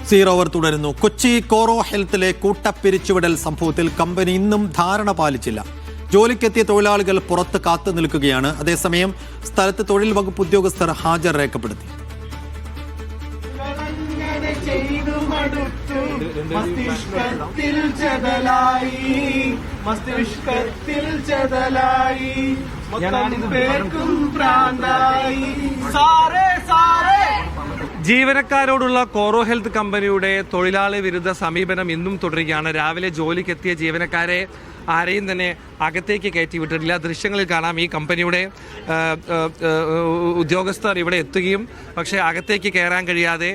Zero അവർ തുടരുന്നു. കൊച്ചി കോറോ ഹെൽത്തിലെ കൂട്ടപ്പിരിച്ചുവിടൽ സംഭവത്തിൽ company ഇന്നും ധാരണ പാലിച്ചില്ല. ജോലിക്കെത്തിയ തൊഴിലാളികൾ പുറത്ത് കാത്തു നിൽക്കുകയാണ്. അതേസമയം സ്ഥലത്ത് തൊഴിൽ വകുപ്പ് ഉദ്യോഗസ്ഥർ ഹാജർ രേഖപ്പെടുത്തി. ജീവനക്കാരോടുള്ള കോറോ ഹെൽത്ത് കമ്പനിയുടെ തൊഴിലാളി വിരുദ്ധ സമീപനം ഇന്നും തുടരുകയാണ്. രാവിലെ ജോലിക്കെത്തിയ ജീവനക്കാരെ ആരെയും തന്നെ അകത്തേക്ക് കയറ്റി വിട്ടിട്ടില്ല. ദൃശ്യങ്ങളിൽ കാണാം ഈ കമ്പനിയുടെ ഉദ്യോഗസ്ഥർ ഇവിടെ എത്തുകയും പക്ഷേ അകത്തേക്ക് കയറാൻ കഴിയാതെ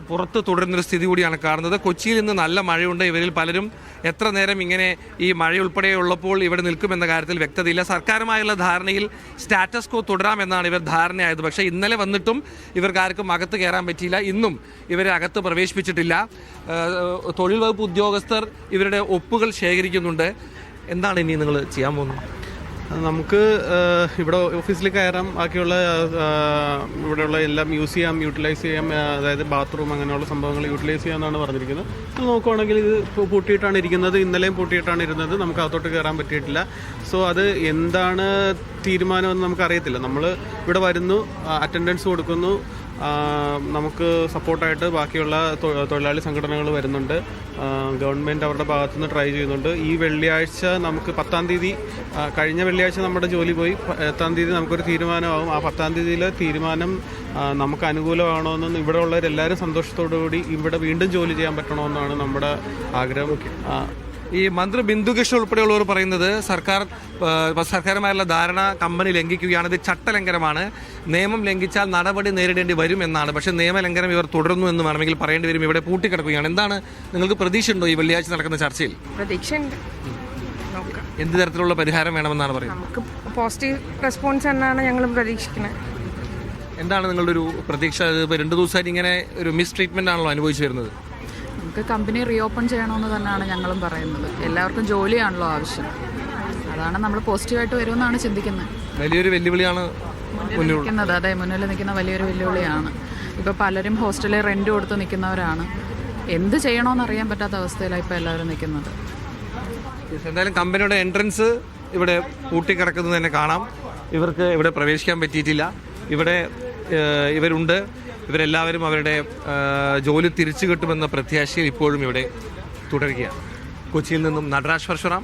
പുറത്ത് തുടരുന്നൊരു സ്ഥിതി കൂടിയാണ് കാണുന്നത്. കൊച്ചിയിൽ ഇന്ന് നല്ല മഴയുണ്ട്. ഇവരിൽ പലരും എത്ര നേരം ഇങ്ങനെ ഈ മഴയുൾപ്പെടെയുള്ളപ്പോൾ ഇവിടെ നിൽക്കുമെന്ന കാര്യത്തിൽ വ്യക്തതയില്ല. സർക്കാരുമായുള്ള ധാരണയിൽ സ്റ്റാറ്റസ് കോ തുടരാമെന്നാണ് ഇവർ ധാരണയായത്. പക്ഷേ ഇന്നലെ വന്നിട്ടും ഇവർക്കാർക്കും അകത്ത് കയറാൻ പറ്റിയില്ല. ഇന്നും ഇവരെ അകത്ത് പ്രവേശിപ്പിച്ചിട്ടില്ല. തൊഴിൽ വകുപ്പ് ഉദ്യോഗസ്ഥർ ഇവരുടെ ഒപ്പുകൾ ശേഖരിക്കുന്നുണ്ട്. എന്താണ് ഇനി നിങ്ങൾ ചെയ്യാൻ പോകുന്നത്? നമുക്ക് ഇവിടെ ഓഫീസിൽ കയറാം, ബാക്കിയുള്ള ഇവിടെയുള്ള എല്ലാം യൂസ് ചെയ്യാം, യൂട്ടിലൈസ് ചെയ്യാം. അതായത് ബാത്റൂം അങ്ങനെയുള്ള സംഭവങ്ങൾ യൂട്ടിലൈസ് ചെയ്യാമെന്നാണ് പറഞ്ഞിരിക്കുന്നത്. അത് നോക്കുവാണെങ്കിൽ ഇത് പൂട്ടിയിട്ടാണ് ഇരിക്കുന്നത്. ഇന്നലെയും പൂട്ടിയിട്ടാണ് ഇരുന്നത്. നമുക്ക് അകത്തോട്ട് കയറാൻ പറ്റിയിട്ടില്ല. സോ അത് എന്താണ് തീരുമാനമെന്ന് നമുക്കറിയത്തില്ല. നമ്മൾ ഇവിടെ വരുന്നു, അറ്റൻഡൻസ് കൊടുക്കുന്നു, നമുക്ക് സപ്പോർട്ടായിട്ട് ബാക്കിയുള്ള തൊഴിലാളി സംഘടനകൾ വരുന്നുണ്ട്. ഗവൺമെൻറ് അവരുടെ ഭാഗത്തുനിന്ന് ട്രൈ ചെയ്യുന്നുണ്ട്. ഈ വെള്ളിയാഴ്ച നമുക്ക് 10-ാം തീയതി, കഴിഞ്ഞ വെള്ളിയാഴ്ച നമ്മുടെ ജോലി പോയി, 10-ാം തീയതി നമുക്കൊരു തീരുമാനമാകും. ആ 10-ാം തീയതിയിലെ തീരുമാനം നമുക്ക് അനുകൂലമാണോയെന്നും ഇവിടെ ഉള്ളവരെല്ലാവരും സന്തോഷത്തോടുകൂടി ഇവിടെ വീണ്ടും ജോലി ചെയ്യാൻ പറ്റണമെന്നാണ് നമ്മുടെ ആഗ്രഹം. ഈ മന്ത്രി ബിന്ദു കൃഷ്ണ ഉൾപ്പെടെയുള്ളവർ പറയുന്നത് സർക്കാരുമായുള്ള ധാരണ കമ്പനി ലംഘിക്കുകയാണ്. ഇത് ചട്ടലംഘനമാണ്. നിയമം ലംഘിച്ചാൽ നടപടി നേരിടേണ്ടി വരും എന്നാണ്. പക്ഷേ നിയമലംഘനം ഇവർ തുടർന്നു എന്ന് വേണമെങ്കിൽ പറയേണ്ടി വരും. ഇവിടെ പൂട്ടിക്കിടക്കുകയാണ്. എന്താണ് നിങ്ങൾക്ക് പ്രതീക്ഷയുണ്ടോ ഈ വെള്ളിയാഴ്ച നടക്കുന്ന ചർച്ചയിൽ? പ്രതീക്ഷയുണ്ട്. എന്ത് തരത്തിലുള്ള പരിഹാരം വേണമെന്നാണ് പറയുന്നത്? നമുക്ക് പോസിറ്റീവ് റെസ്പോൺസ് എന്നാണ് ഞങ്ങളും പ്രതീക്ഷിക്കുന്നത്. എന്താണ് നിങ്ങളുടെ ഒരു പ്രതീക്ഷ? 2 ദിവസമായിട്ട് ഇങ്ങനെ ഒരു മിസ് ട്രീറ്റ്മെന്റ് ആണല്ലോ അനുഭവിച്ചു വരുന്നത്. നമുക്ക് കമ്പനി റീഓപ്പൺ ചെയ്യണമെന്ന് തന്നെയാണ് ഞങ്ങളും പറയുന്നത്. എല്ലാവർക്കും ജോലിയാണല്ലോ ആവശ്യം. അതാണ് നമ്മൾ പോസിറ്റീവായിട്ട് വരുമെന്നാണ് ചിന്തിക്കുന്നത്. വലിയൊരു വെല്ലുവിളിയാണ് നിൽക്കുന്നത്. അതെ, മുന്നിൽ നിൽക്കുന്ന വലിയൊരു വെല്ലുവിളിയാണ്. ഇപ്പോൾ പലരും ഹോസ്റ്റലിൽ റെൻറ്റ് കൊടുത്ത് നിൽക്കുന്നവരാണ്. എന്ത് ചെയ്യണമെന്ന് അറിയാൻ പറ്റാത്ത അവസ്ഥയിലാണ് ഇപ്പോൾ എല്ലാവരും നിൽക്കുന്നത്. എന്തായാലും കമ്പനിയുടെ എൻട്രൻസ് ഇവിടെ പൂട്ടിക്കിടക്കുന്നത് തന്നെ കാണാം. ഇവർക്ക് ഇവിടെ പ്രവേശിക്കാൻ പറ്റിയിട്ടില്ല. ഇവിടെ ഇവരുണ്ട്. ഇവരെല്ലാവരും അവരുടെ ജോലി തിരിച്ചു കിട്ടുമെന്ന പ്രത്യാശയിൽ ഇപ്പോഴും ഇവിടെ തുടരുകയാണ്. കൊച്ചിയിൽ നിന്നും നടരാജ് പരശുറാം,